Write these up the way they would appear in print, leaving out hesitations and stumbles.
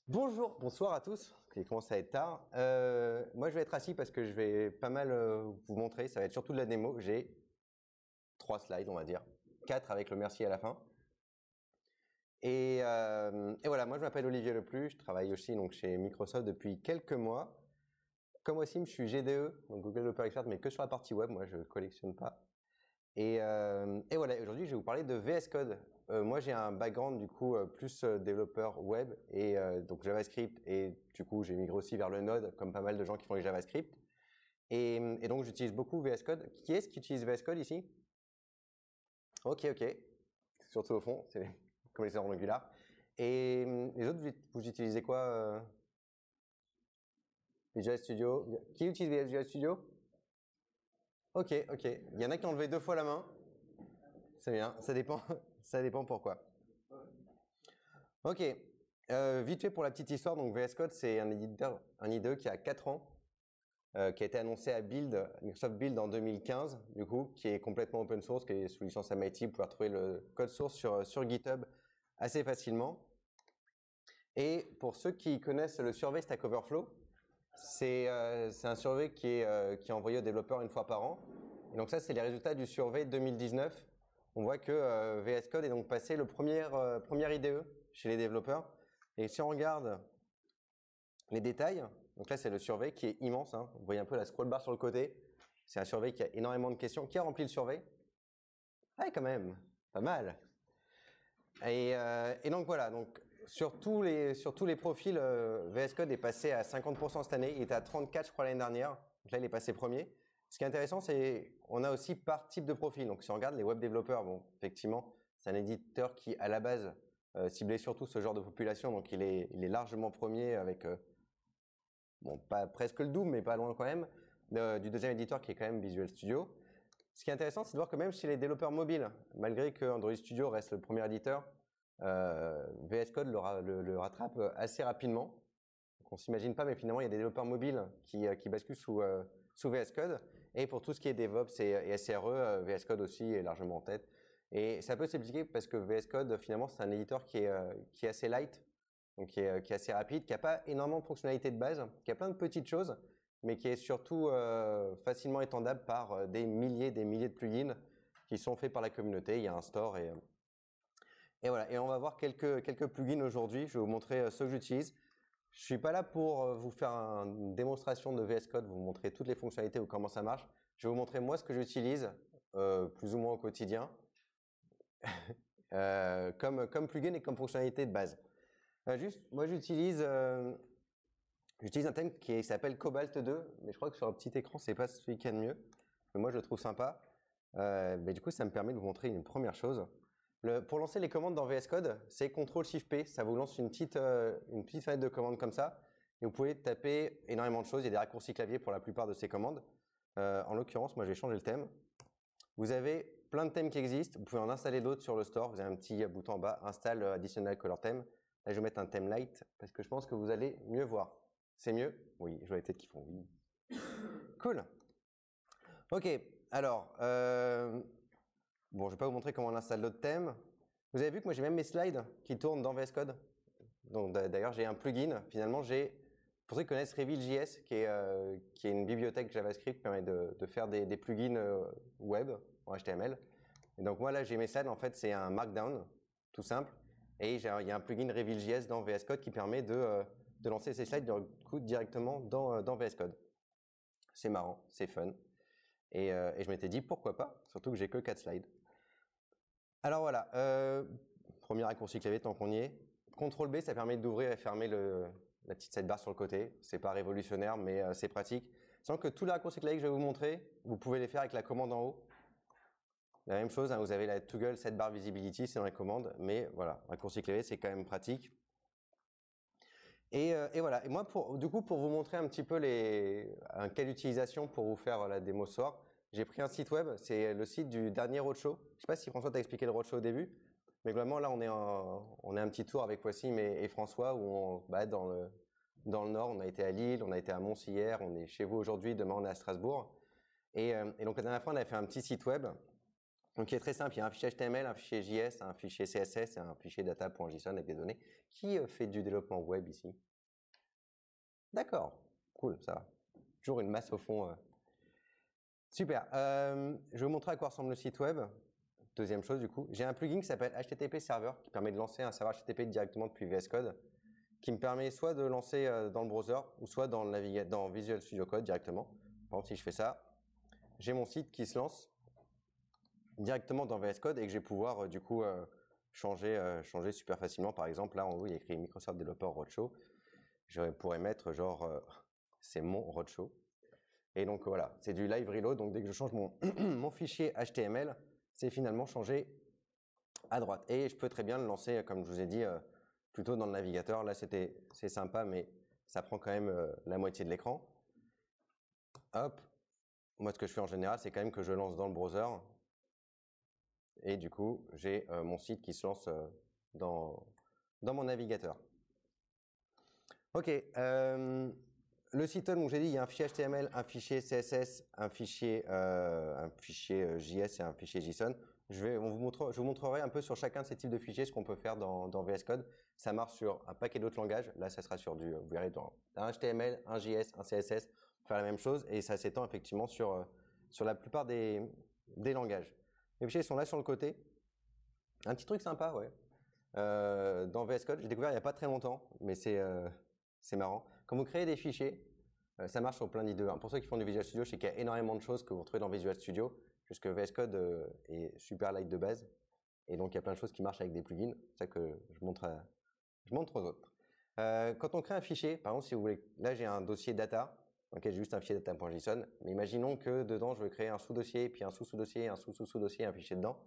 Bonjour, bonsoir à tous. Il commence à être tard. Moi, je vais être assis parce que je vais pas mal vous montrer. Ça va être surtout de la démo. J'ai 3 slides, on va dire. 4 avec le merci à la fin. Et voilà, moi, je m'appelle Olivier Leplu. Je travaille aussi donc, chez Microsoft depuis quelques mois. Comme aussi, je suis GDE, donc Google Developer Expert, mais que sur la partie web. Moi, je ne collectionne pas. Et voilà, aujourd'hui, je vais vous parler de VS Code. Moi, j'ai un background du coup plus développeur web et donc JavaScript et du coup, j'ai migré aussi vers le Node comme pas mal de gens qui font les JavaScript. Et donc, j'utilise beaucoup VS Code. Qui est-ce qui utilise VS Code ici? Ok, surtout au fond, c'est comme les en Angular. Et les autres, vous utilisez quoi Visual Studio. Qui utilise Visual Studio? Ok. Il y en a qui ont levé 2 fois la main. C'est bien, ça dépend, ça dépend pourquoi. Ok, vite fait pour la petite histoire, donc VS Code c'est un IDE qui a 4 ans, qui a été annoncé à Microsoft Build en 2015, du coup, qui est complètement open source, qui est sous licence MIT, vous pouvez retrouver le code source sur GitHub assez facilement. Et pour ceux qui connaissent le survey Stack Overflow, c'est un survey qui est envoyé aux développeurs une fois par an. Et donc ça, c'est les résultats du survey 2019. On voit que VS Code est donc passé le premier IDE chez les développeurs. Et si on regarde les détails, donc là, c'est le survey qui est immense. Hein. Vous voyez un peu la scroll bar sur le côté. C'est un survey qui a énormément de questions. Qui a rempli le survey? Ah, quand même, pas mal. Et donc voilà, donc sur tous les profils, VS Code est passé à 50% cette année. Il était à 34, je crois, l'année dernière. Donc là, il est passé premier. Ce qui est intéressant, c'est qu'on a aussi par type de profil. Donc si on regarde les web développeurs, bon, effectivement, c'est un éditeur qui, à la base, ciblait surtout ce genre de population. Donc il est largement premier avec, bon, pas presque le double, mais pas loin quand même, du deuxième éditeur qui est quand même Visual Studio. Ce qui est intéressant, c'est de voir que même chez les développeurs mobiles, malgré que Android Studio reste le premier éditeur, VS Code le rattrape assez rapidement. Donc on s'imagine pas, mais finalement, il y a des développeurs mobiles qui basculent sous VS Code. Et pour tout ce qui est DevOps et SRE, VS Code aussi est largement en tête. Et ça peut s'expliquer parce que VS Code, finalement, c'est un éditeur qui est assez light, donc qui est assez rapide, qui n'a pas énormément de fonctionnalités de base, qui a plein de petites choses, mais qui est surtout facilement étendable par des milliers de plugins qui sont faits par la communauté. Il y a un store et voilà. Et on va voir quelques plugins aujourd'hui. Je vais vous montrer ceux que j'utilise. Je suis pas là pour vous faire une démonstration de VS Code, vous montrer toutes les fonctionnalités ou comment ça marche. Je vais vous montrer moi ce que j'utilise plus ou moins au quotidien comme plugin et comme fonctionnalité de base. Moi j'utilise un thème qui s'appelle Cobalt 2, mais je crois que sur un petit écran c'est pas celui qui a de mieux. Mais moi je le trouve sympa. Mais du coup ça me permet de vous montrer une première chose. Pour lancer les commandes dans VS Code, c'est CTRL-SHIFT-P. Ça vous lance une petite fenêtre de commande comme ça. Et vous pouvez taper énormément de choses. Il y a des raccourcis clavier pour la plupart de ces commandes. En l'occurrence, moi, j'ai changé le thème. Vous avez plein de thèmes qui existent. Vous pouvez en installer d'autres sur le store. Vous avez un petit bouton en bas, Install Additional Color Theme. Là, je vais mettre un thème light parce que je pense que vous allez mieux voir. C'est mieux? Oui, je vois les têtes qui font oui. Cool. Ok, alors, bon, je ne vais pas vous montrer comment on installe d'autres thèmes. Vous avez vu que moi j'ai même mes slides qui tournent dans VS Code. Donc d'ailleurs j'ai un plugin. Finalement pour ceux qui connaissent Reveal.js, qui est une bibliothèque JavaScript qui permet de faire des plugins web en HTML. Et donc moi là j'ai mes slides, en fait c'est un Markdown, tout simple. Et il y a un plugin Reveal.js dans VS Code qui permet de lancer ces slides directement dans VS Code. C'est marrant, c'est fun. Et je m'étais dit pourquoi pas, surtout que j'ai que 4 slides. Alors voilà, premier raccourci clavier tant qu'on y est. CTRL B, ça permet d'ouvrir et fermer la petite sidebar sur le côté. C'est pas révolutionnaire, mais c'est pratique. Sans que tous les raccourcis clavier que je vais vous montrer, vous pouvez les faire avec la commande en haut. La même chose, hein, vous avez la toggle sidebar visibility, c'est dans les commandes, mais voilà, raccourci clavier, c'est quand même pratique. Et voilà. Et moi, du coup, pour vous montrer un petit peu un cas d'utilisation pour vous faire la démo ce soir, j'ai pris un site web, c'est le site du dernier roadshow. Je ne sais pas si François t'a expliqué le roadshow au début, mais globalement là on est un petit tour avec Wassim et François où on se balade dans le nord. On a été à Lille, on a été à Mons hier, on est chez vous aujourd'hui, demain on est à Strasbourg. Et donc la dernière fois on avait fait un petit site web Donc, il est très simple. Il y a un fichier HTML, un fichier JS, un fichier CSS et un fichier data.json avec des données. Qui fait du développement web ici? D'accord. Cool, ça va. Toujours une masse au fond. Super. Je vais vous montrer à quoi ressemble le site web. Deuxième chose, du coup, j'ai un plugin qui s'appelle HTTP Server qui permet de lancer un serveur HTTP directement depuis VS Code, qui me permet soit de lancer dans le browser ou soit dans Visual Studio Code directement. Par exemple, si je fais ça, j'ai mon site qui se lance directement dans VS Code et que je vais pouvoir du coup changer super facilement. Par exemple, là en haut, il y a écrit Microsoft Developer Roadshow. Je pourrais mettre genre c'est mon Roadshow. Et donc voilà, c'est du live reload. Donc dès que je change mon fichier HTML, c'est finalement changé à droite. Et je peux très bien le lancer, comme je vous ai dit, plutôt dans le navigateur. Là, c'est sympa, mais ça prend quand même la moitié de l'écran. Hop. Moi, ce que je fais en général, c'est quand même que je lance dans le browser. Et du coup, j'ai mon site qui se lance dans mon navigateur. Ok. Le site web, donc j'ai dit, il y a un fichier HTML, un fichier CSS, un fichier JS et un fichier JSON. Je vous montrerai un peu sur chacun de ces types de fichiers ce qu'on peut faire dans VS Code. Ça marche sur un paquet d'autres langages. Là, ça sera sur vous verrez, dans un HTML, un JS, un CSS, faire la même chose. Et ça s'étend effectivement sur la plupart des langages. Les fichiers sont là sur le côté. Un petit truc sympa, ouais. Dans VS Code, j'ai découvert il n'y a pas très longtemps, mais c'est marrant. Quand vous créez des fichiers, ça marche sur plein d'IDE. Pour ceux qui font du Visual Studio, je sais qu'il y a énormément de choses que vous retrouvez dans Visual Studio, puisque VS Code est super light de base. Et donc, il y a plein de choses qui marchent avec des plugins. C'est ça que je montre aux autres. Quand on crée un fichier, par exemple, si vous voulez, là, j'ai un dossier data. Ok, j'ai juste un fichier data.json. Mais imaginons que dedans, je veux créer un sous-dossier, puis un sous-sous-dossier, un sous-sous-sous-dossier, un fichier dedans.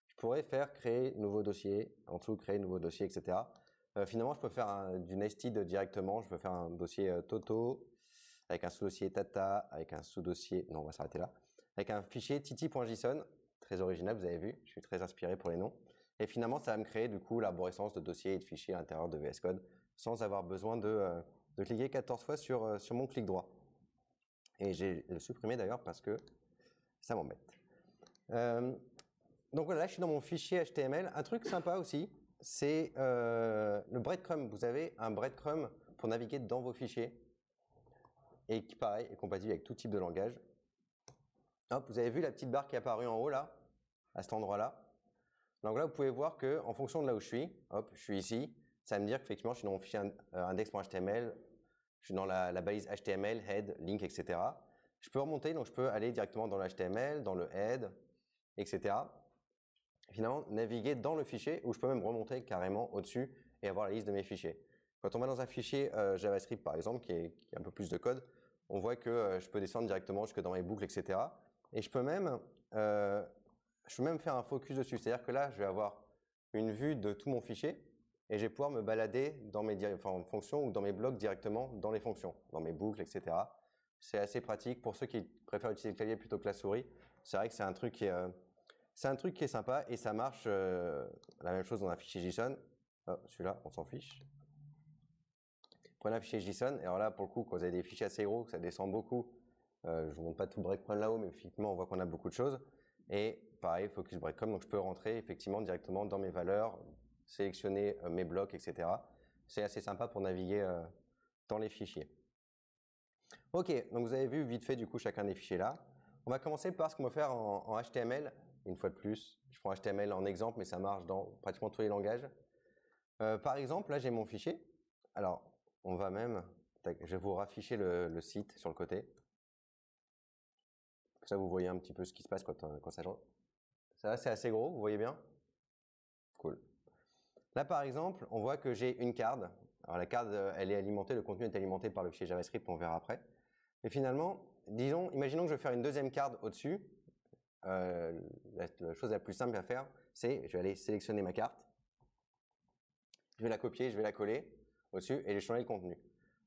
Je pourrais faire créer nouveau dossier, en dessous créer nouveau dossier, etc. Finalement, je peux faire du nested directement. Je peux faire un dossier Toto avec un sous-dossier Tata, avec un sous-dossier. Non, on va s'arrêter là. Avec un fichier titi.json, très original, vous avez vu. Je suis très inspiré pour les noms. Et finalement, ça va me créer du coup l'arborescence de dossiers et de fichiers à l'intérieur de VS Code sans avoir besoin de cliquer 14 fois sur mon clic droit. Et j'ai supprimé d'ailleurs parce que ça m'embête. Donc voilà, là, je suis dans mon fichier HTML. Un truc sympa aussi, c'est le breadcrumb. Vous avez un breadcrumb pour naviguer dans vos fichiers et qui, pareil, est compatible avec tout type de langage. Hop, vous avez vu la petite barre qui est apparue en haut, là, à cet endroit-là. Donc là, vous pouvez voir qu'en fonction de là où je suis, hop, je suis ici, ça va me dire qu'effectivement, je suis dans mon fichier index.html, je suis dans la balise HTML, head, link, etc. Je peux remonter, donc je peux aller directement dans le HTML, dans le head, etc. Finalement, naviguer dans le fichier, où je peux même remonter carrément au-dessus et avoir la liste de mes fichiers. Quand on va dans un fichier JavaScript, par exemple, qui a un peu plus de code, on voit que je peux descendre directement jusque dans mes boucles, etc. Et je peux même faire un focus dessus. C'est-à-dire que là, je vais avoir une vue de tout mon fichier et je vais pouvoir me balader dans mes fonctions ou dans mes blocs directement dans les fonctions, dans mes boucles, etc. C'est assez pratique pour ceux qui préfèrent utiliser le clavier plutôt que la souris. C'est vrai que c'est un truc qui est sympa et ça marche la même chose dans un fichier JSON. Oh, celui-là, on s'en fiche. Prenez un fichier JSON, et alors là, pour le coup, quand vous avez des fichiers assez gros, que ça descend beaucoup, je ne vous montre pas tout le breakpoint là-haut, mais effectivement, on voit qu'on a beaucoup de choses. Et pareil, focus breadcrumb, donc je peux rentrer effectivement directement dans mes valeurs, sélectionner mes blocs, etc. C'est assez sympa pour naviguer dans les fichiers. Ok, donc vous avez vu vite fait du coup chacun des fichiers là. On va commencer par ce qu'on va faire en HTML. Une fois de plus, je prends HTML en exemple, mais ça marche dans pratiquement tous les langages. Par exemple, là j'ai mon fichier. Alors, on va même, je vais vous rafficher le site sur le côté. Comme ça, vous voyez un petit peu ce qui se passe quand ça change. Ça, c'est assez gros, vous voyez bien? Cool. Là, par exemple, on voit que j'ai une card. Alors, la card, elle est alimentée, le contenu est alimenté par le fichier JavaScript, on verra après. Et finalement, imaginons que je vais faire une deuxième card au-dessus. La chose la plus simple à faire, c'est je vais aller sélectionner ma carte. Je vais la copier, je vais la coller au-dessus et je vais changer le contenu.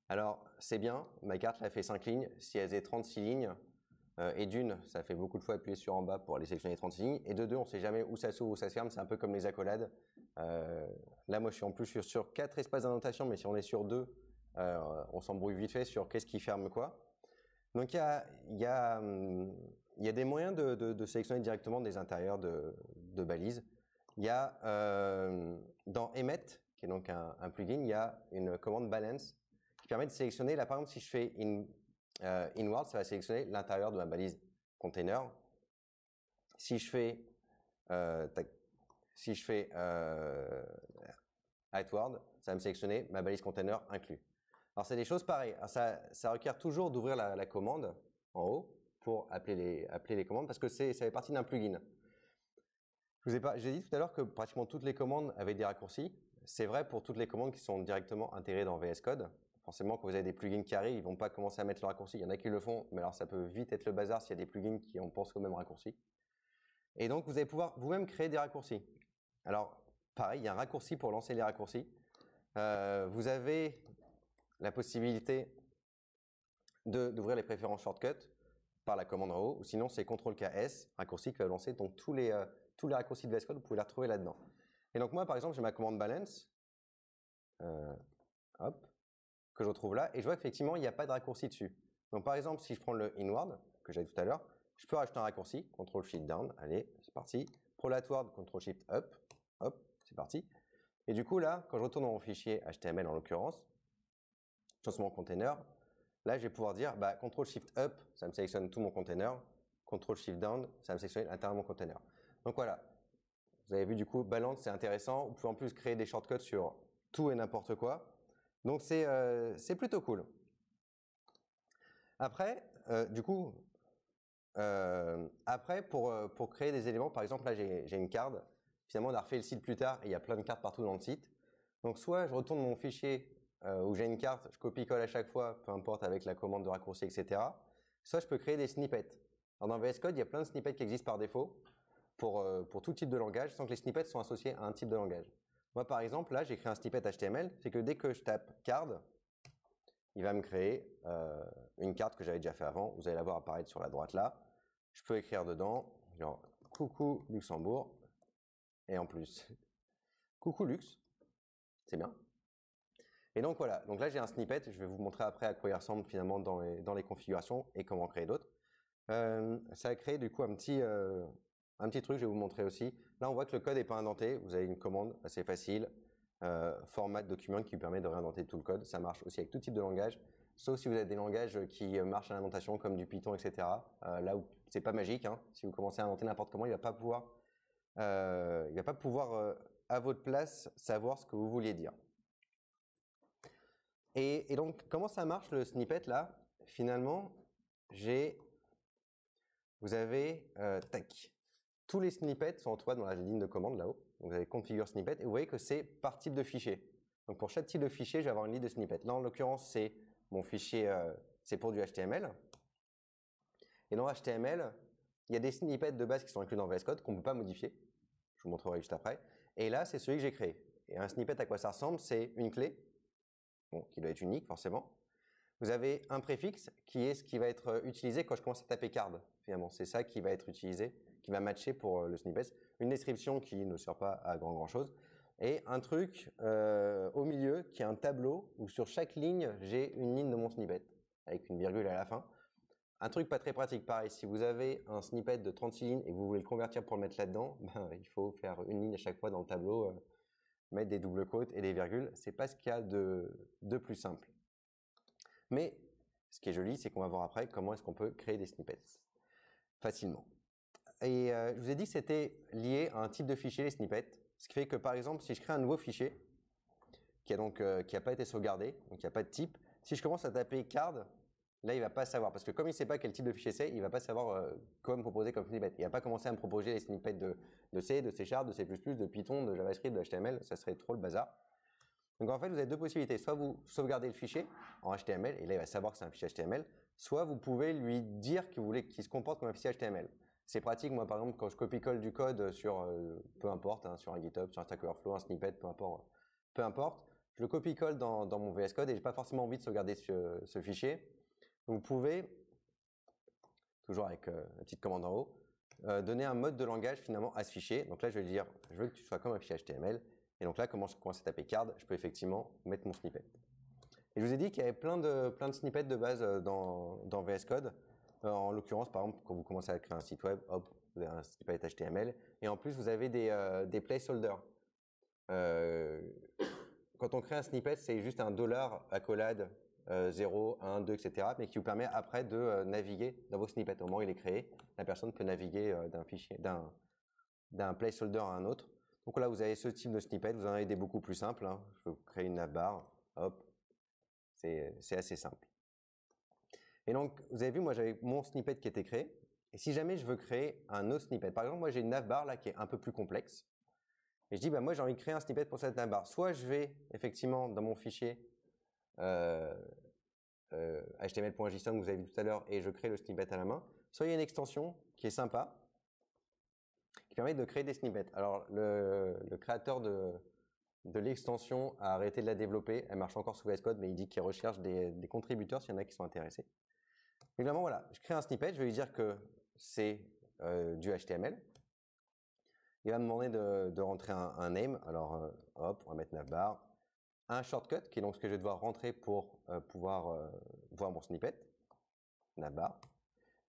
Alors, c'est bien, ma carte, elle fait 5 lignes. Si elle faisait 36 lignes, et d'une, ça fait beaucoup de fois appuyer sur en bas pour aller sélectionner 36 lignes. Et de deux, on ne sait jamais où ça s'ouvre, où ça se ferme. C'est un peu comme les accolades. Là, moi, je suis sur 4 espaces d'annotation, mais si on est sur 2, on s'embrouille vite fait sur qu'est-ce qui ferme quoi. Donc il y a des moyens de sélectionner directement des intérieurs de balises. Il y a dans Emmet, qui est donc un plugin, il y a une commande balance qui permet de sélectionner. Là, par exemple, si je fais inward, ça va sélectionner l'intérieur de ma balise container. Si je fais outward, ça va me sélectionner ma balise container inclus. Alors c'est des choses pareilles. Alors, ça requiert toujours d'ouvrir la commande en haut pour appeler les commandes parce que ça fait partie d'un plugin. J'ai dit tout à l'heure que pratiquement toutes les commandes avaient des raccourcis. C'est vrai pour toutes les commandes qui sont directement intégrées dans VS Code. Forcément, quand vous avez des plugins qui arrivent, ils ne vont pas commencer à mettre le raccourci. Il y en a qui le font, mais alors ça peut vite être le bazar s'il y a des plugins qui en pensent au même raccourci. Et donc, vous allez pouvoir vous-même créer des raccourcis. Alors, pareil, il y a un raccourci pour lancer les raccourcis. Vous avez la possibilité d'ouvrir les préférences shortcut par la commande en haut, ou sinon c'est CTRL-KS, raccourci qui va lancer. Donc tous les raccourcis de VS Code, vous pouvez les retrouver là-dedans. Et donc moi, par exemple, j'ai ma commande balance, que je retrouve là, et je vois qu'effectivement, il n'y a pas de raccourci dessus. Donc par exemple, si je prends le inward, que j'avais tout à l'heure, je peux rajouter un raccourci, CTRL-SHIFT-DOWN, allez, c'est parti. Pour l'outward, CTRL-SHIFT-UP, hop, c'est parti. Et du coup, là, quand je retourne dans mon fichier HTML en l'occurrence, sur mon container, là, je vais pouvoir dire CTRL-SHIFT-UP, ça me sélectionne tout mon container, CTRL-SHIFT-DOWN, ça me sélectionne l'intérieur de mon container. Donc voilà, vous avez vu du coup, balance, c'est intéressant. Vous pouvez en plus créer des shortcuts sur tout et n'importe quoi. Donc c'est plutôt cool. Après, pour créer des éléments, par exemple, là, j'ai une carte. Finalement, on a refait le site plus tard et il y a plein de cartes partout dans le site. Donc, soit je retourne mon fichier où j'ai une carte, je copie-colle à chaque fois, peu importe avec la commande de raccourci, etc. Soit je peux créer des snippets. Alors, dans VS Code, il y a plein de snippets qui existent par défaut pour tout type de langage, sans que les snippets soient associés à un type de langage. Moi, par exemple, là, j'ai créé un snippet HTML. C'est que dès que je tape card, il va me créer une carte que j'avais déjà fait avant. Vous allez la voir apparaître sur la droite là. Je peux écrire dedans, genre coucou Luxembourg. Et en plus, coucou Lux. C'est bien. Et donc voilà, donc là j'ai un snippet, je vais vous montrer après à quoi il ressemble finalement dans les configurations et comment créer d'autres. Ça a créé du coup un petit truc, je vais vous montrer aussi. Là on voit que le code n'est pas indenté, vous avez une commande assez facile, format document qui permet de réindenter tout le code. Ça marche aussi avec tout type de langage, sauf si vous avez des langages qui marchent à l'indentation comme du Python, etc. Là où c'est pas magique, hein. Si vous commencez à inventer n'importe comment, il va pas pouvoir à votre place savoir ce que vous vouliez dire. Et donc, comment ça marche le snippet là? Finalement, vous avez, tous les snippets sont retrouvés dans la ligne de commande là-haut. Vous avez configure snippet et vous voyez que c'est par type de fichier. Donc pour chaque type de fichier, je vais avoir une liste de snippets. Là, en l'occurrence, c'est mon fichier, c'est pour du HTML. Et dans HTML, il y a des snippets de base qui sont inclus dans VS Code qu'on ne peut pas modifier. Je vous montrerai juste après. Et là, c'est celui que j'ai créé. Et un snippet, à quoi ça ressemble? C'est une clé. Bon, qui doit être unique forcément. Vous avez un préfixe qui est ce qui va être utilisé quand je commence à taper card. Finalement, c'est ça qui va être utilisé, qui va matcher pour le snippet. Une description qui ne sert pas à grand chose. Et un truc au milieu qui est un tableau où sur chaque ligne, j'ai une ligne de mon snippet avec une virgule à la fin. Un truc pas très pratique, pareil, si vous avez un snippet de 36 lignes et que vous voulez le convertir pour le mettre là-dedans, il faut faire une ligne à chaque fois dans le tableau, mettre des doubles quotes et des virgules. C'est pas ce qu'il y a de plus simple. Mais ce qui est joli, c'est qu'on va voir après comment est-ce qu'on peut créer des snippets facilement. Et je vous ai dit que c'était lié à un type de fichier, les snippets. Ce qui fait que par exemple, si je crée un nouveau fichier qui n'a pas été sauvegardé, donc il n'y a pas de type, si je commence à taper card, là il va pas savoir, parce que comme il ne sait pas quel type de fichier c'est, il va pas savoir quoi me proposer comme snippet. Il va pas commencer à me proposer les snippets de C, de C#, de C++, de Python, de JavaScript, de HTML, ça serait trop le bazar. Donc en fait, vous avez deux possibilités. Soit vous sauvegardez le fichier en HTML, et là il va savoir que c'est un fichier HTML, soit vous pouvez lui dire que vous voulez qu'il se comporte comme un fichier HTML. C'est pratique, moi par exemple, quand je copie-colle du code sur, peu importe, hein, sur un GitHub, sur un Stack Overflow, un snippet, peu importe, je le copie-colle dans mon VS Code et j'ai pas forcément envie de sauvegarder ce fichier. Donc vous pouvez, toujours avec une petite commande en haut, donner un mode de langage finalement à ce fichier. Donc là, je vais lui dire, je veux que tu sois comme un fichier HTML. Et donc là, comment je commence à taper card, je peux effectivement mettre mon snippet. Et je vous ai dit qu'il y avait plein de snippets de base dans VS Code. En l'occurrence, par exemple, quand vous commencez à créer un site web, hop, vous avez un snippet HTML. Et en plus, vous avez des placeholders. Quand on crée un snippet, c'est juste un $ accolade 0, 1, 2, etc. mais qui vous permet après de naviguer dans vos snippets. Au moment où il est créé, la personne peut naviguer d'un fichier, d'un placeholder à un autre. Donc là, vous avez ce type de snippet. Vous en avez des beaucoup plus simples. Hein. Je peux créer une navbar. Hop, c'est assez simple. Et donc, vous avez vu, moi, j'avais mon snippet qui était créé. Et si jamais je veux créer un autre snippet, par exemple, moi, j'ai une navbar là qui est un peu plus complexe. Et je dis, bah, moi, j'ai envie de créer un snippet pour cette navbar. Soit je vais effectivement dans mon fichier HTML.json que vous avez vu tout à l'heure et je crée le snippet à la main. Soit il y a une extension qui est sympa, qui permet de créer des snippets. Alors, le créateur de l'extension a arrêté de la développer. Elle marche encore sous VS Code, mais il dit qu'il recherche des contributeurs s'il y en a qui sont intéressés. Évidemment, voilà, je crée un snippet, je vais lui dire que c'est du HTML. Il va me demander de rentrer un name. Alors, hop, on va mettre navbar. Un shortcut, qui est donc ce que je vais devoir rentrer pour pouvoir voir mon snippet, navbar.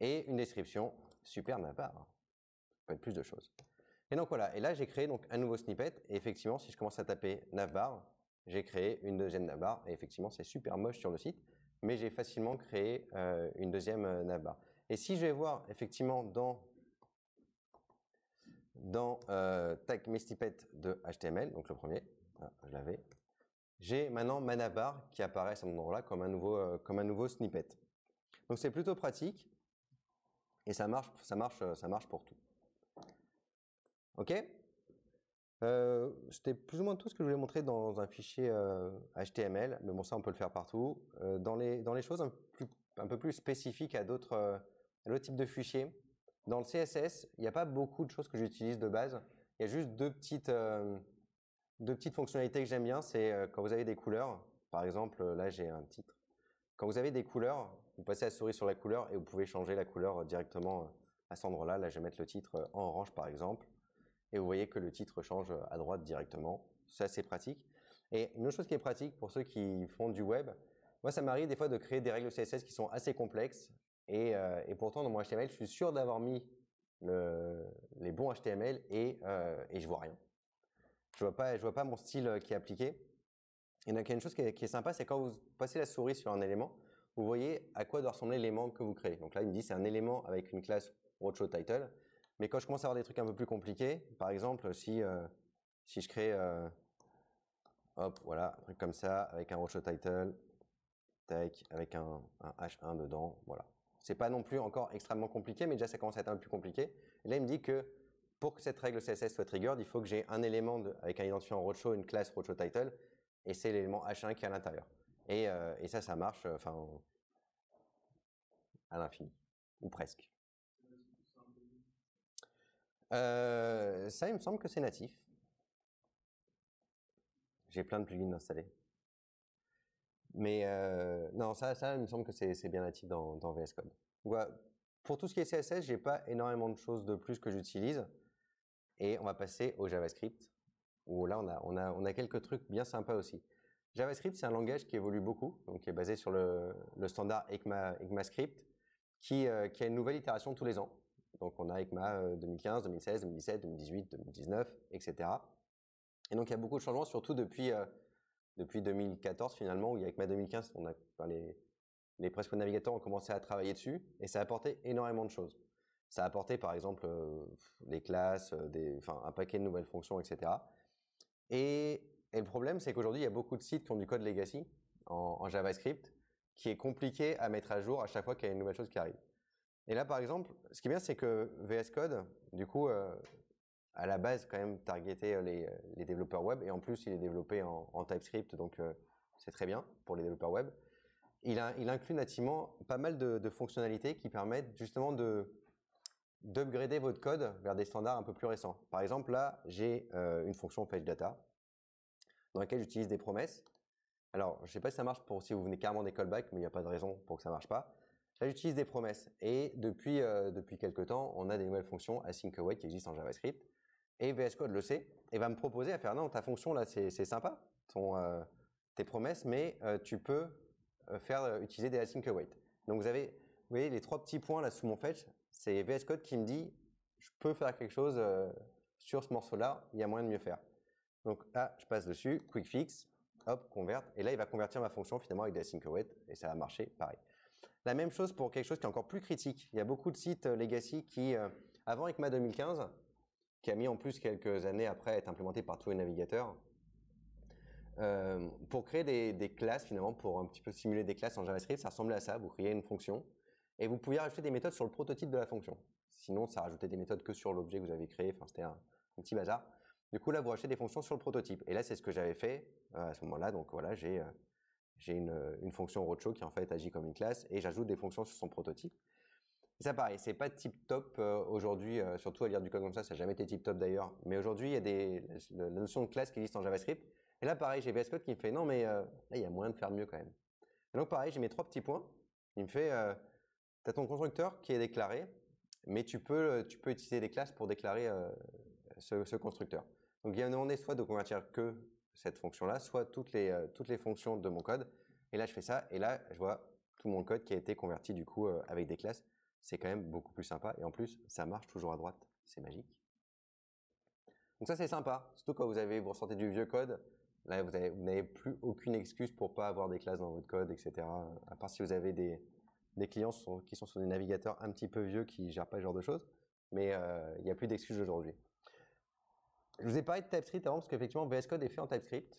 Et une description, super navbar. Ça peut être plus de choses. Et donc voilà, et là j'ai créé donc un nouveau snippet. Et effectivement, si je commence à taper navbar, j'ai créé une deuxième navbar. Et effectivement, c'est super moche sur le site, mais j'ai facilement créé une deuxième navbar. Et si je vais voir effectivement dans mes snippets de HTML, donc le premier, ah, je l'avais, j'ai maintenant ma navbar qui apparaît à cet endroit-là comme un nouveau snippet. Donc c'est plutôt pratique et ça marche pour tout. Ok, c'était plus ou moins tout ce que je voulais montrer dans un fichier HTML, mais bon, ça on peut le faire partout. Dans les choses un peu plus spécifiques à d'autres types de fichiers, dans le CSS, il n'y a pas beaucoup de choses que j'utilise de base. Il y a juste deux petites fonctionnalités que j'aime bien. C'est quand vous avez des couleurs, par exemple, là j'ai un titre. Quand vous avez des couleurs, vous passez la souris sur la couleur et vous pouvez changer la couleur directement à cet endroit-là. Là, je vais mettre le titre en orange, par exemple. Et vous voyez que le titre change à droite directement. C'est assez pratique. Et une autre chose qui est pratique pour ceux qui font du web, moi, ça m'arrive des fois de créer des règles CSS qui sont assez complexes. Et pourtant, dans mon HTML, je suis sûr d'avoir mis les bons HTML et je vois rien. Je vois pas mon style qui est appliqué. Et donc, il y a une chose qui est sympa, c'est quand vous passez la souris sur un élément, vous voyez à quoi doit ressembler l'élément que vous créez. Donc là, il me dit c'est un élément avec une classe RoadShowTitle. Mais quand je commence à avoir des trucs un peu plus compliqués, par exemple, si je crée, hop, voilà, un truc comme ça, avec un RoadShowTitle, avec un H1 dedans, voilà. C'est pas non plus encore extrêmement compliqué, mais déjà ça commence à être un peu plus compliqué. Et là, il me dit que pour que cette règle CSS soit triggered, il faut que j'ai un élément avec un identifiant roadshow, une classe RoadShowTitle, et c'est l'élément H1 qui est à l'intérieur. Et ça marche à l'infini, ou presque. Ça, il me semble que c'est natif. J'ai plein de plugins installés. Mais non, ça, il me semble que c'est bien natif dans VS Code. Voilà. Pour tout ce qui est CSS, j'ai pas énormément de choses de plus que j'utilise. Et on va passer au JavaScript, où là, on a quelques trucs bien sympas aussi. JavaScript, c'est un langage qui évolue beaucoup, donc qui est basé sur le standard ECMAScript, qui a une nouvelle itération tous les ans. Donc on a ECMA 2015, 2016, 2017, 2018, 2019, etc. Et donc il y a beaucoup de changements, surtout depuis 2014 finalement, où il y a ECMA 2015, les principaux navigateurs ont commencé à travailler dessus, et ça a apporté énormément de choses. Ça a apporté par exemple des classes, un paquet de nouvelles fonctions, etc. Et le problème, c'est qu'aujourd'hui, il y a beaucoup de sites qui ont du code legacy en JavaScript, qui est compliqué à mettre à jour à chaque fois qu'il y a une nouvelle chose qui arrive. Et là, par exemple, ce qui est bien, c'est que VS Code, du coup, à la base, quand même, targetait les développeurs web, et en plus, il est développé en TypeScript, donc c'est très bien pour les développeurs web. Il inclut nativement pas mal de fonctionnalités qui permettent justement d'upgrader votre code vers des standards un peu plus récents. Par exemple, là, j'ai une fonction fetchData dans laquelle j'utilise des promesses. Alors, je ne sais pas si ça marche pour si vous venez carrément des callbacks, mais il n'y a pas de raison pour que ça ne marche pas. Là, j'utilise des promesses. Et depuis quelques temps, on a des nouvelles fonctions async await qui existent en JavaScript. Et VS Code le sait et va me proposer à faire non, ta fonction là, c'est sympa, tes promesses, mais tu peux utiliser des async await. Donc vous voyez les 3 petits points là sous mon fetch, c'est VS Code qui me dit je peux faire quelque chose sur ce morceau-là, il y a moyen de mieux faire. Donc là, je passe dessus, quick fix, hop, convert, et là il va convertir ma fonction finalement avec des async await et ça va marcher pareil. La même chose pour quelque chose qui est encore plus critique. Il y a beaucoup de sites legacy qui, avant ECMA 2015, qui a mis en plus quelques années après à être implémenté par tous les navigateurs, pour créer des classes finalement, pour un petit peu simuler des classes en JavaScript, ça ressemblait à ça. Vous créez une fonction et vous pouviez rajouter des méthodes sur le prototype de la fonction. Sinon, ça rajoutait des méthodes que sur l'objet que vous avez créé. Enfin, c'était un petit bazar. Du coup, là, vous rajoutez des fonctions sur le prototype. Et là, c'est ce que j'avais fait à ce moment-là. Donc voilà, j'ai une fonction roadshow qui en fait agit comme une classe et j'ajoute des fonctions sur son prototype. Et ça, pareil, c'est pas tip top aujourd'hui, surtout à lire du code comme ça n'a jamais été tip top d'ailleurs. Mais aujourd'hui, il y a la notion de classe qui existe en JavaScript. Et là, pareil, j'ai VS Code qui me fait non, mais là, il y a moyen de faire mieux quand même. Et donc, pareil, j'ai mes 3 petits points. Il me fait tu as ton constructeur qui est déclaré, mais tu peux utiliser des classes pour déclarer ce constructeur. Donc, il y a demandé soit de convertir que cette fonction-là, soit toutes les fonctions de mon code. Et là, je fais ça. Et là, je vois tout mon code qui a été converti du coup avec des classes. C'est quand même beaucoup plus sympa. Et en plus, ça marche toujours à droite. C'est magique. Donc ça, c'est sympa. Surtout quand vous ressortez du vieux code. Là, vous n'avez plus aucune excuse pour pas avoir des classes dans votre code, etc. À part si vous avez des clients qui sont sur des navigateurs un petit peu vieux qui ne gèrent pas ce genre de choses. Mais il n'y a plus d'excuses aujourd'hui. Je vous ai parlé de TypeScript avant parce qu'effectivement, VS Code est fait en TypeScript.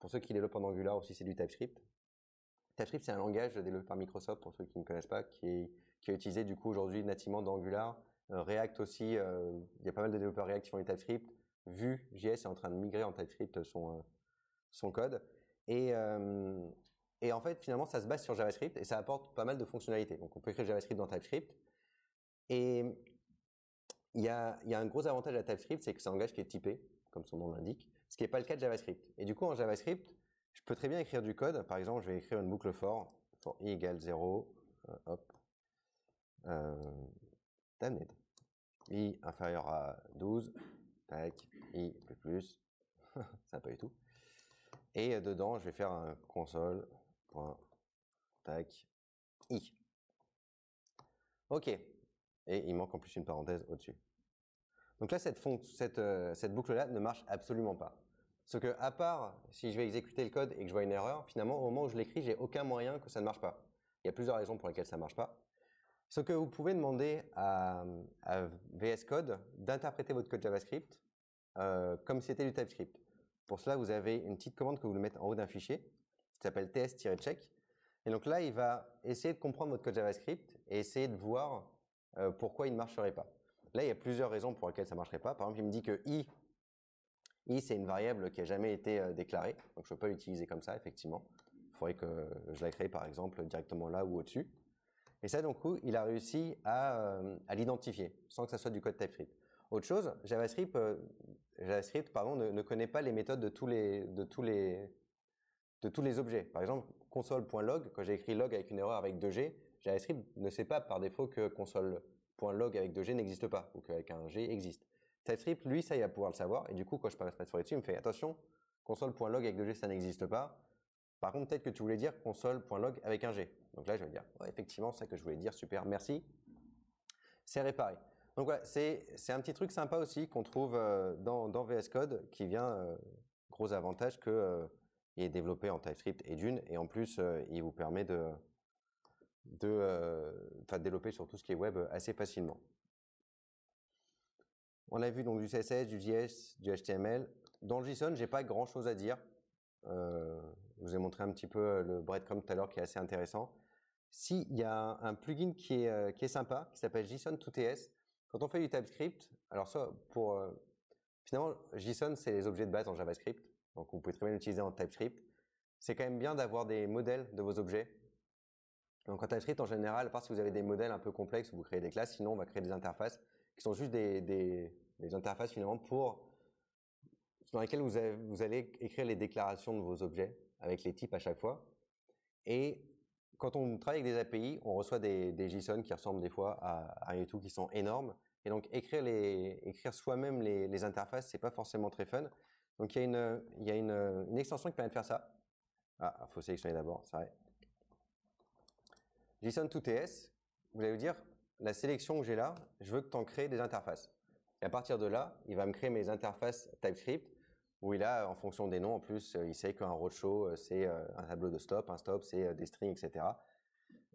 Pour ceux qui développent en Angular aussi, c'est du TypeScript. TypeScript, c'est un langage développé par Microsoft, pour ceux qui ne connaissent pas, qui est utilisé du coup aujourd'hui nativement dans Angular. React aussi, il y a pas mal de développeurs React qui font du TypeScript. Vue.js est en train de migrer en TypeScript son code. Et en fait, finalement, ça se base sur JavaScript et ça apporte pas mal de fonctionnalités. Donc, on peut écrire JavaScript dans TypeScript. Et il y a un gros avantage à TypeScript, c'est que c'est un langage qui est typé, comme son nom l'indique, ce qui n'est pas le cas de JavaScript. Et du coup, en JavaScript, je peux très bien écrire du code. Par exemple, je vais écrire une boucle for i égale 0, hop, damned, i inférieur à 12, tac, i plus, ça n'a pas du tout. Et dedans, je vais faire un console.tac, i. OK. Et il manque en plus une parenthèse au-dessus. Donc là, cette boucle-là ne marche absolument pas. Sauf que, à part si je vais exécuter le code et que je vois une erreur, finalement, au moment où je l'écris, j'ai aucun moyen que ça ne marche pas. Il y a plusieurs raisons pour lesquelles ça ne marche pas. Sauf que vous pouvez demander à VS Code d'interpréter votre code JavaScript comme si c'était du TypeScript. Pour cela, vous avez une petite commande que vous mettez en haut d'un fichier qui s'appelle ts-check. Et donc là, il va essayer de comprendre votre code JavaScript et essayer de voir pourquoi il ne marcherait pas. Là, il y a plusieurs raisons pour lesquelles ça ne marcherait pas. Par exemple, il me dit que i, c'est une variable qui n'a jamais été déclarée. Donc, je ne peux pas l'utiliser comme ça, effectivement. Il faudrait que je la crée, par exemple, directement là ou au-dessus. Et ça, donc, il a réussi à l'identifier, sans que ça soit du code TypeScript. Autre chose, JavaScript ne connaît pas les méthodes de tous les objets. Par exemple, console.log, quand j'ai écrit log avec une erreur avec 2G, JavaScript ne sait pas par défaut que console.log avec 2G n'existe pas, ou qu'avec un G existe. TypeScript, lui, ça, il va pouvoir le savoir, et du coup, quand je passe sur dessus, il me fait attention, console.log avec 2G, ça n'existe pas. Par contre, peut-être que tu voulais dire console.log avec un G. Donc là, je vais dire, ouais, effectivement, c'est ça que je voulais dire, super, merci. C'est réparé. Donc voilà, c'est un petit truc sympa aussi qu'on trouve dans VS Code qui vient, gros avantage que il est développé en TypeScript et d'une, et en plus, il vous permet de développer sur tout ce qui est web assez facilement. On a vu donc du CSS, du JS, du HTML. Dans le JSON, j'ai pas grand chose à dire. Je vous ai montré un petit peu le breadcrumb tout à l'heure qui est assez intéressant. Si, il y a un plugin qui est sympa, qui s'appelle JSON2TS. Quand on fait du TypeScript, alors ça, finalement, JSON, c'est les objets de base en JavaScript. Donc, vous pouvez très bien l'utiliser en TypeScript. C'est quand même bien d'avoir des modèles de vos objets. Donc, en TypeScript, en général, à part si vous avez des modèles un peu complexes où vous créez des classes, sinon, on va créer des interfaces qui sont juste des interfaces finalement dans lesquelles vous allez écrire les déclarations de vos objets avec les types à chaque fois. Et quand on travaille avec des API, on reçoit des JSON qui ressemblent des fois à rien du tout, qui sont énormes. Et donc, écrire soi-même les interfaces, c'est pas forcément très fun. Donc, il y a une extension qui permet de faire ça, Ah, il faut sélectionner d'abord, c'est vrai. JSON to TS, vous allez vous dire, la sélection que j'ai là, je veux que tu en crées des interfaces. Et à partir de là, il va me créer mes interfaces TypeScript, où il a, en fonction des noms, en plus, il sait qu'un roadshow, c'est un tableau de stop, un stop, c'est des strings, etc.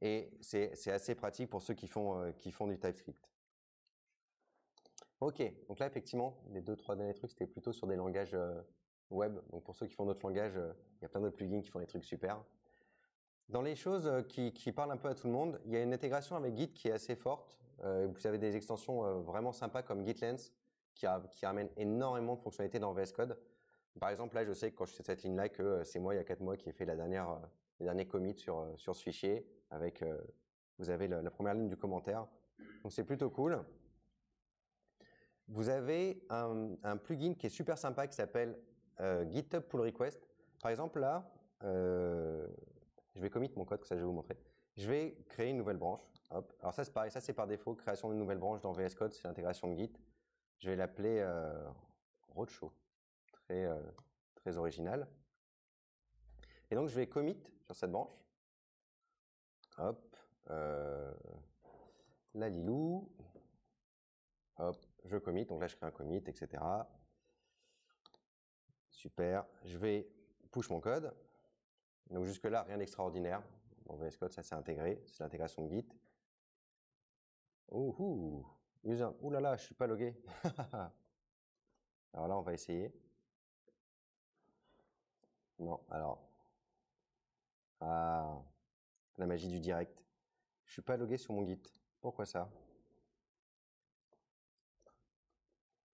Et c'est assez pratique pour ceux qui font du TypeScript. Ok, donc là, effectivement, les 2-3 derniers trucs, c'était plutôt sur des langages web. Donc pour ceux qui font d'autres langages, il y a plein d'autres plugins qui font des trucs super. Dans les choses qui parlent un peu à tout le monde, il y a une intégration avec Git qui est assez forte. Vous avez des extensions vraiment sympas comme GitLens qui ramène énormément de fonctionnalités dans VS Code. Par exemple, là, je sais que quand je fais cette ligne-là, que c'est moi, il y a 4 mois, qui ai fait le dernier commit sur ce fichier. Vous avez la première ligne du commentaire. Donc, c'est plutôt cool. Vous avez un plugin qui est super sympa qui s'appelle GitHub Pull Request. Par exemple, là, je vais commit mon code, que ça je vais vous montrer. Je vais créer une nouvelle branche. Hop. Alors ça c'est pareil, ça c'est par défaut, création d'une nouvelle branche dans VS Code, c'est l'intégration de Git. Je vais l'appeler Roadshow, très original. Et donc je vais commit sur cette branche. Hop, la Lilou. Hop, je commit, donc là je crée un commit, etc. Super, je vais push mon code. Donc jusque là rien d'extraordinaire. Dans VS Code ça s'est intégré, c'est l'intégration de Git. Ouh, user, ouh là là, je suis pas logué. Alors là, on va essayer. Non, alors. Ah, la magie du direct. Je suis pas logué sur mon Git. Pourquoi ça?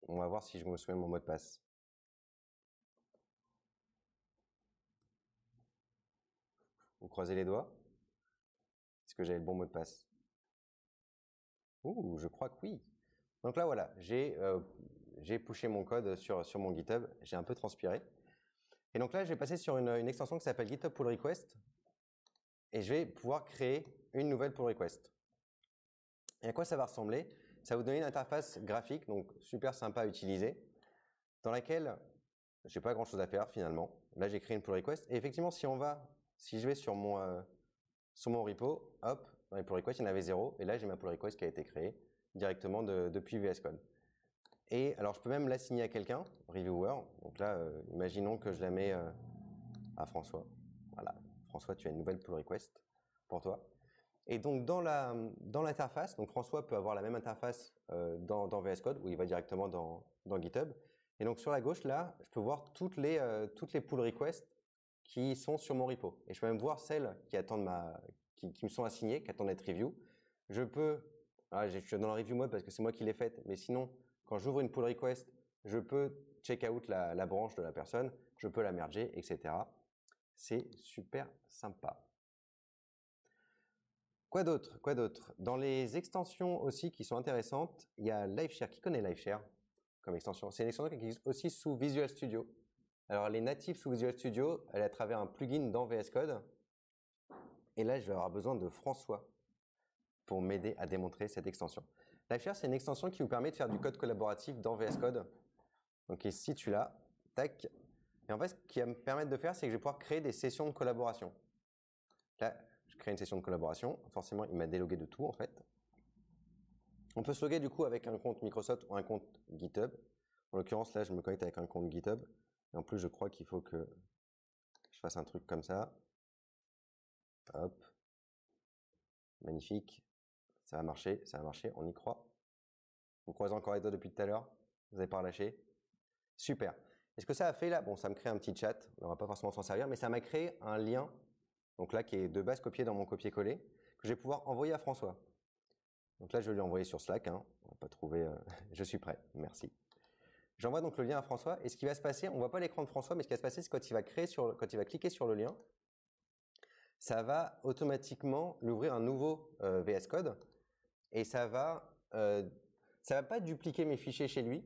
On va voir si je me souviens de mon mot de passe. Vous croisez les doigts? Est-ce que j'avais le bon mot de passe? Ouh, je crois que oui. Donc là, voilà, j'ai pushé mon code sur mon GitHub. J'ai un peu transpiré. Et donc là, je vais passer sur une extension qui s'appelle GitHub Pull Request. Et je vais pouvoir créer une nouvelle pull request. Et à quoi ça va ressembler? Ça va vous donner une interface graphique, donc super sympa à utiliser, dans laquelle je n'ai pas grand chose à faire finalement. Là, j'ai créé une pull request. Et effectivement, si je vais sur mon repo, hop, dans les pull requests, il y en avait 0. Et là, j'ai ma pull request qui a été créée directement depuis VS Code. Et alors, je peux même l'assigner à quelqu'un, reviewer. Donc là, imaginons que je la mets à François. Voilà, François, tu as une nouvelle pull request pour toi. Et donc, dans l'interface, donc François peut avoir la même interface dans VS Code, où il va directement dans GitHub. Et donc, sur la gauche, là, je peux voir toutes les pull requests qui sont sur mon repo. Et je peux même voir celles qui attendent qui me sont assignées, qui attendent d'être review. Je suis dans la review mode parce que c'est moi qui l'ai faite, mais sinon, quand j'ouvre une pull request, je peux check out la branche de la personne, je peux la merger, etc. C'est super sympa. Quoi d'autre? Dans les extensions aussi qui sont intéressantes, il y a LiveShare. Qui connaît LiveShare comme extension? C'est une extension qui existe aussi sous Visual Studio. Alors, elle est native sous Visual Studio, elle est à travers un plugin dans VS Code. Et là, je vais avoir besoin de François pour m'aider à démontrer cette extension. LiveShare, c'est une extension qui vous permet de faire du code collaboratif dans VS Code. Donc, ici, tu l'as, tac. Et en fait, ce qui va me permettre de faire, c'est que je vais pouvoir créer des sessions de collaboration. Là, je crée une session de collaboration. Forcément, il m'a délogué de tout, en fait. On peut se loguer du coup avec un compte Microsoft ou un compte GitHub. En l'occurrence, là, je me connecte avec un compte GitHub. Et en plus, je crois qu'il faut que je fasse un truc comme ça. Hop. Magnifique. Ça va marcher, on y croit. Vous croisez encore les doigts depuis tout à l'heure? Vous n'avez pas relâché? Super. Et ce que ça a fait là, bon, ça me crée un petit chat. On ne va pas forcément s'en servir, mais ça m'a créé un lien. Donc là, qui est de base copié dans mon copier-coller, que je vais pouvoir envoyer à François. Donc là, je vais lui envoyer sur Slack. On va pas trouver. Je suis prêt. Merci. J'envoie donc le lien à François. Et ce qui va se passer, on ne voit pas l'écran de François, mais ce qui va se passer, c'est quand il va cliquer sur le lien, ça va automatiquement lui ouvrir un nouveau VS Code. Et ça va pas dupliquer mes fichiers chez lui.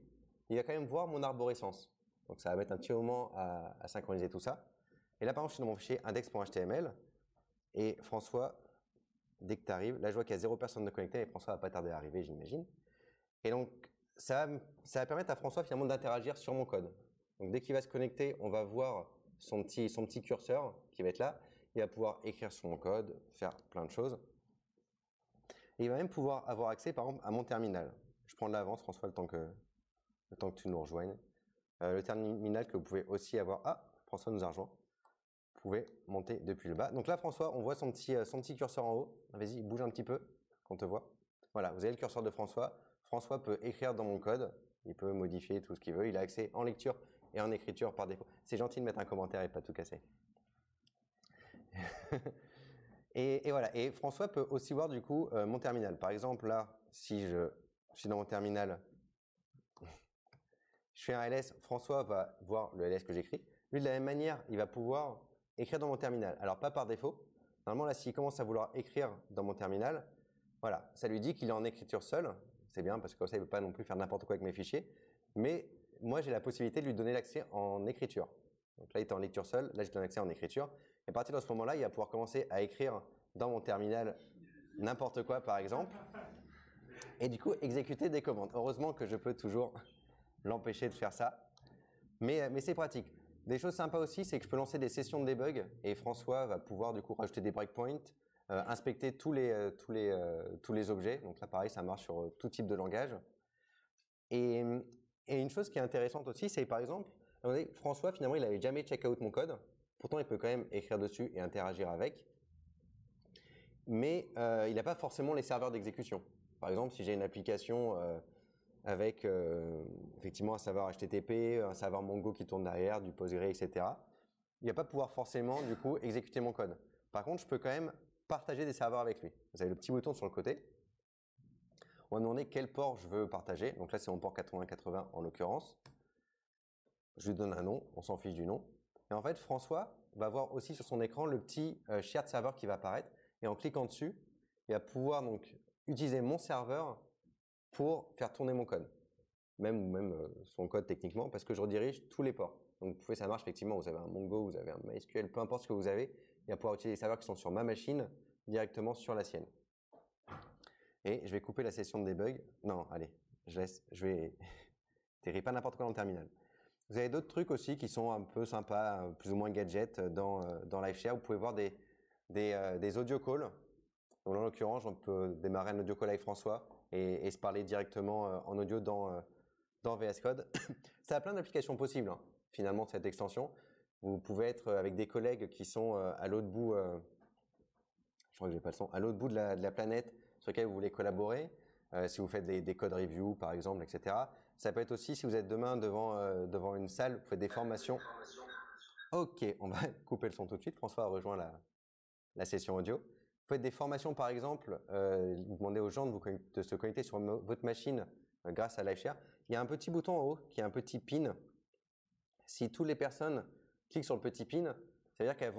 Il va quand même voir mon arborescence. Donc ça va mettre un petit moment à synchroniser tout ça. Et là, par exemple, je suis dans mon fichier index.html. Et François, dès que tu arrives, là je vois qu'il y a 0 personne de connectée et François va pas tarder à arriver, j'imagine. Et donc ça va permettre à François finalement d'interagir sur mon code. Donc dès qu'il va se connecter, on va voir son petit curseur qui va être là. Il va pouvoir écrire son code, faire plein de choses. Et il va même pouvoir avoir accès, par exemple, à mon terminal. Je prends de l'avance, François, le temps que tu nous rejoignes. Le terminal que vous pouvez aussi avoir. Ah, François nous a rejoint. Vous pouvez monter depuis le bas. Donc là, François, on voit son petit curseur en haut. Vas-y, bouge un petit peu, qu'on te voit. Voilà, vous avez le curseur de François. François peut écrire dans mon code. Il peut modifier tout ce qu'il veut. Il a accès en lecture et en écriture par défaut. C'est gentil de mettre un commentaire et pas tout casser. et voilà. Et François peut aussi voir du coup mon terminal. Par exemple, là, si je suis dans mon terminal, je fais un ls, François va voir le ls que j'écris. Lui, de la même manière, il va pouvoir écrire dans mon terminal. Alors, pas par défaut. Normalement, là, s'il commence à vouloir écrire dans mon terminal, voilà, ça lui dit qu'il est en écriture seul. C'est bien parce que comme ça, il ne peut pas non plus faire n'importe quoi avec mes fichiers. Mais moi, j'ai la possibilité de lui donner l'accès en écriture. Donc là, il est en lecture seule. Là, je donne l'accès en écriture. Et à partir de ce moment-là, il va pouvoir commencer à écrire dans mon terminal n'importe quoi, par exemple. Et du coup, exécuter des commandes. Heureusement que je peux toujours l'empêcher de faire ça. Mais c'est pratique. Des choses sympas aussi, c'est que je peux lancer des sessions de debug et François va pouvoir du coup rajouter des breakpoints, inspecter tous les objets. Donc là, pareil, ça marche sur tout type de langage. Et une chose qui est intéressante aussi, c'est par exemple, François, finalement, il n'avait jamais check out mon code. Pourtant, il peut quand même écrire dessus et interagir avec. Mais il n'a pas forcément les serveurs d'exécution. Par exemple, si j'ai une application avec effectivement un serveur HTTP, un serveur Mongo qui tourne derrière, du Postgre, etc. Il va pas pouvoir forcément du coup exécuter mon code. Par contre, je peux quand même partager des serveurs avec lui. Vous avez le petit bouton sur le côté. On va demander quel port je veux partager. Donc là, c'est mon port 8080 en l'occurrence. Je lui donne un nom, on s'en fiche du nom. Et en fait, François va voir aussi sur son écran le petit shared server qui va apparaître. Et en cliquant dessus, il va pouvoir donc utiliser mon serveur pour faire tourner mon code, même son code techniquement, parce que je redirige tous les ports. Donc ça marche effectivement, vous avez un Mongo, vous avez un MySQL, peu importe ce que vous avez, il va pouvoir utiliser les serveurs qui sont sur ma machine directement sur la sienne. Et je vais couper la session de debug. Non, allez, je vais terrible, pas n'importe quoi dans le terminal. Vous avez d'autres trucs aussi qui sont un peu sympas, plus ou moins gadgets dans LiveShare. Vous pouvez voir des audio calls. Donc, en l'occurrence, on peut démarrer un audio call avec François et se parler directement en audio dans VS Code. Ça a plein d'applications possibles, hein, finalement, cette extension. Vous pouvez être avec des collègues qui sont à l'autre bout, je crois que j'ai pas le son, à l'autre bout de la planète sur lequel vous voulez collaborer. Si vous faites des code reviews, par exemple, etc. Ça peut être aussi si vous êtes demain devant une salle, vous faites des formations. Ok, on va couper le son tout de suite. François a rejoint la session audio. Vous faites des formations, par exemple, vous demandez aux gens de se connecter sur votre machine grâce à LiveShare. Il y a un petit bouton en haut qui est un petit pin. Si toutes les personnes cliquent sur le petit pin, ça veut dire qu'elles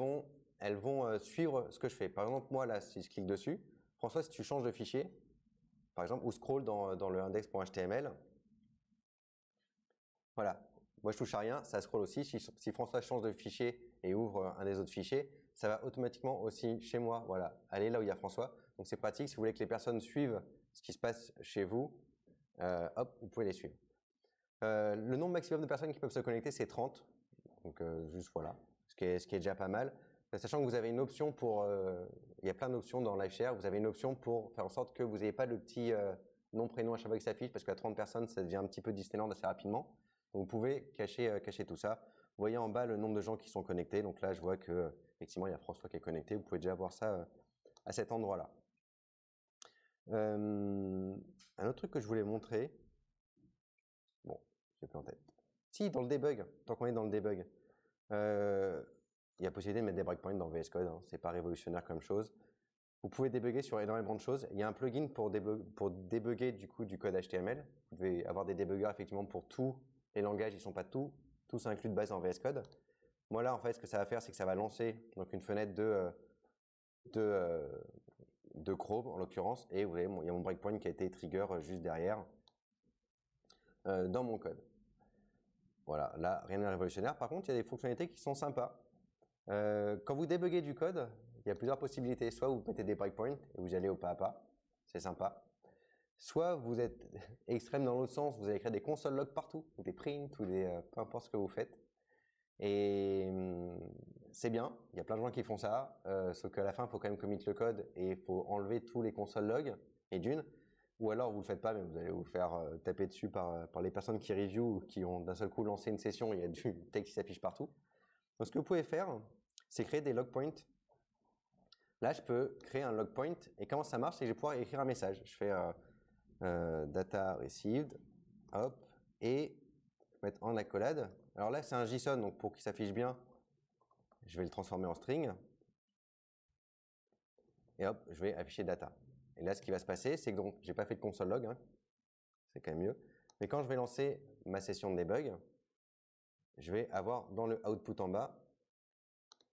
vont suivre ce que je fais. Par exemple, moi, là, si je clique dessus, François, si tu changes de fichier, par exemple, ou scroll dans le index.html, voilà. Moi, je touche à rien, ça scroll aussi. Si François change de fichier et ouvre un des autres fichiers, ça va automatiquement aussi chez moi, voilà, aller là où il y a François. Donc, c'est pratique. Si vous voulez que les personnes suivent ce qui se passe chez vous, hop, vous pouvez les suivre. Le nombre maximum de personnes qui peuvent se connecter, c'est 30. Donc, juste voilà, ce qui est déjà pas mal. Sachant que vous avez une option pour... il y a plein d'options dans LiveShare. Vous avez une option pour faire en sorte que vous n'ayez pas le petit nom, prénom à chaque fois que ça s'affiche, parce qu'à 30 personnes, ça devient un petit peu Disneyland assez rapidement. Donc, vous pouvez cacher tout ça. Vous voyez en bas le nombre de gens qui sont connectés. Donc là, je vois que effectivement, il y a François qui est connecté. Vous pouvez déjà voir ça à cet endroit-là. Un autre truc que je voulais montrer. Bon, j'ai plus en tête. Si, dans le debug, tant qu'on est dans le debug, il y a possibilité de mettre des breakpoints dans VS Code. Hein. C'est pas révolutionnaire comme chose. Vous pouvez débugger sur énormément de choses. Il y a un plugin pour débugger du coup du code HTML. Vous devez avoir des débuggers effectivement pour tous les langages. Ils ne sont pas tous inclus de base en VS Code. Moi là, en fait, ce que ça va faire, c'est que ça va lancer donc une fenêtre de Chrome en l'occurrence. Et vous voyez, il y a mon breakpoint qui a été trigger juste derrière dans mon code. Voilà, là, rien de révolutionnaire. Par contre, il y a des fonctionnalités qui sont sympas. Quand vous débuguez du code, il y a plusieurs possibilités. Soit vous mettez des breakpoints et vous allez au pas à pas, c'est sympa. Soit vous êtes extrême dans l'autre sens, vous allez créer des console logs partout, ou des prints, ou peu importe ce que vous faites. Et c'est bien, il y a plein de gens qui font ça, sauf qu'à la fin, il faut quand même commit le code et il faut enlever tous les console logs et ou alors vous le faites pas, mais vous allez vous faire taper dessus par les personnes qui review ou qui ont d'un seul coup lancé une session, il y a du texte qui s'affiche partout. Donc ce que vous pouvez faire, c'est créer des log points. Là, je peux créer un log point et comment ça marche, c'est que je vais pouvoir écrire un message. Je fais data received, hop, et je vais mettre en accolade. Alors là, c'est un JSON, donc pour qu'il s'affiche bien, je vais le transformer en string. Et hop, je vais afficher data. Et là, ce qui va se passer, c'est que donc, j'ai pas fait de console log, hein, c'est quand même mieux. Mais quand je vais lancer ma session de debug, je vais avoir dans le output en bas,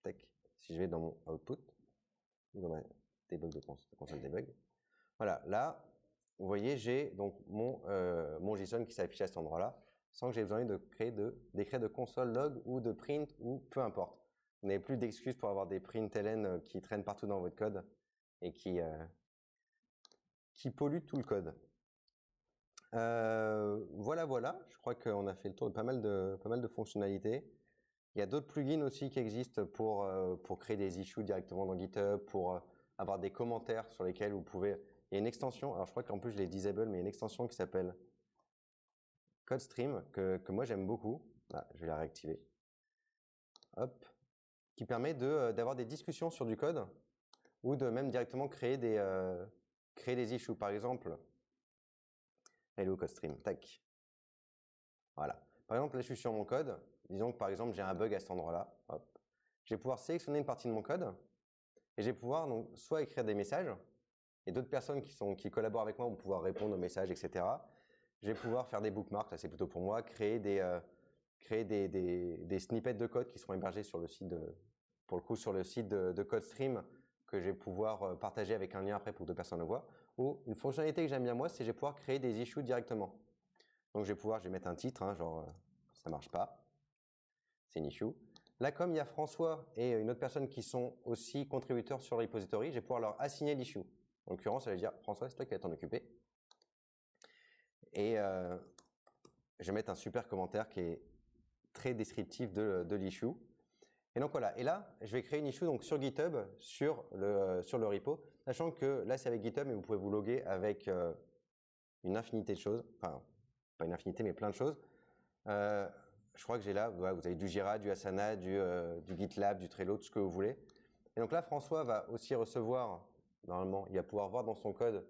tac, si je vais dans mon output, dans ma debug de console debug, voilà, là, vous voyez, j'ai donc mon JSON qui s'affiche à cet endroit-là, sans que j'ai besoin d'écrire de console log ou de print ou peu importe. Vous n'avez plus d'excuses pour avoir des println qui traînent partout dans votre code et qui polluent tout le code. Voilà. Je crois qu'on a fait le tour de pas mal de fonctionnalités. Il y a d'autres plugins aussi qui existent pour créer des issues directement dans GitHub, pour avoir des commentaires sur lesquels vous pouvez. Il y a une extension, alors je crois qu'en plus je l'ai disable, mais il y a une extension qui s'appelle CodeStream que moi j'aime beaucoup. Ah, je vais la réactiver. Hop, qui permet d'avoir des discussions sur du code ou de même directement créer des issues. Par exemple, hello CodeStream, tac. Voilà. Par exemple, là je suis sur mon code. Disons que par exemple j'ai un bug à cet endroit-là. Hop. Je vais pouvoir sélectionner une partie de mon code et je vais pouvoir donc soit écrire des messages et d'autres personnes qui collaborent avec moi vont pouvoir répondre aux messages, etc. Je vais pouvoir faire des bookmarks, ça c'est plutôt pour moi, créer des snippets de code qui seront hébergés sur le site pour le coup sur le site de CodeStream que je vais pouvoir partager avec un lien après pour que d'autres personnes le voient. Ou une fonctionnalité que j'aime bien moi, c'est que je vais pouvoir créer des issues directement. Donc je vais mettre un titre, hein, genre ça marche pas, c'est une issue. Là, comme il y a François et une autre personne qui sont aussi contributeurs sur le repository, je vais pouvoir leur assigner l'issue. En l'occurrence, elle va dire François, c'est toi qui vas t'en occuper. Et je vais mettre un super commentaire qui est très descriptif de l'issue. Et donc voilà. Et là, je vais créer une issue donc sur GitHub, sur le repo, sachant que là c'est avec GitHub, mais vous pouvez vous loguer avec une infinité de choses. Enfin, pas une infinité, mais plein de choses. Je crois que j'ai là, vous avez du Jira, du Asana, du GitLab, du Trello, tout ce que vous voulez. Et donc là, François va aussi recevoir, normalement, il va pouvoir voir dans son code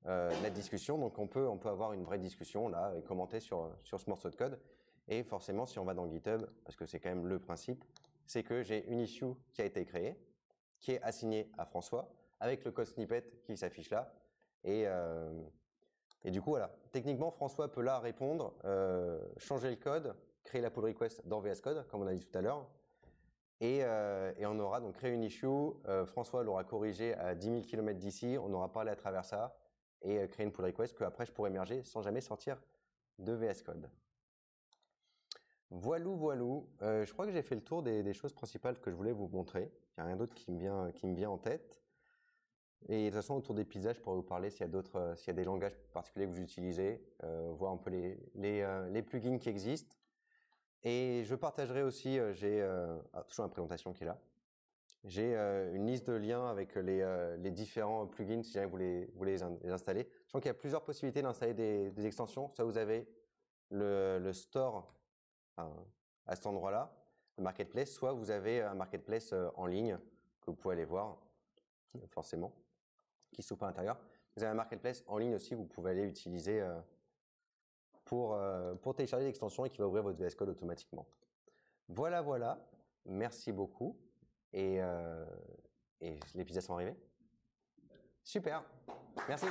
la discussion. Donc on peut avoir une vraie discussion là et commenter sur ce morceau de code. Et forcément, si on va dans GitHub, parce que c'est quand même le principe, c'est que j'ai une issue qui a été créée, qui est assignée à François, avec le code snippet qui s'affiche là. Et du coup, voilà. Techniquement, François peut là répondre, changer le code, créer la pull request dans VS Code, comme on a dit tout à l'heure. Et on aura donc créé une issue. François l'aura corrigée à 10 000 km d'ici. On aura parlé à travers ça et créé une pull request que après je pourrais merger sans jamais sortir de VS Code. Voilou. Je crois que j'ai fait le tour des choses principales que je voulais vous montrer. Il n'y a rien d'autre qui me vient en tête. Et de toute façon, autour des pizzas, je pourrais vous parler s'il y a des langages particuliers que vous utilisez, voir un peu les plugins qui existent. Et je partagerai aussi, j'ai toujours la présentation qui est là. J'ai une liste de liens avec les différents plugins si jamais vous voulez les installer. Je crois qu'il y a plusieurs possibilités d'installer des extensions. Soit vous avez le store à cet endroit-là, le marketplace, soit vous avez un marketplace en ligne que vous pouvez aller voir, forcément, qui s'ouvre à l'intérieur. Vous avez un marketplace en ligne aussi, vous pouvez aller utiliser pour télécharger l'extension et qui va ouvrir votre VS Code automatiquement. Voilà. Merci beaucoup. Et les pizzas sont arrivées. Super. Merci.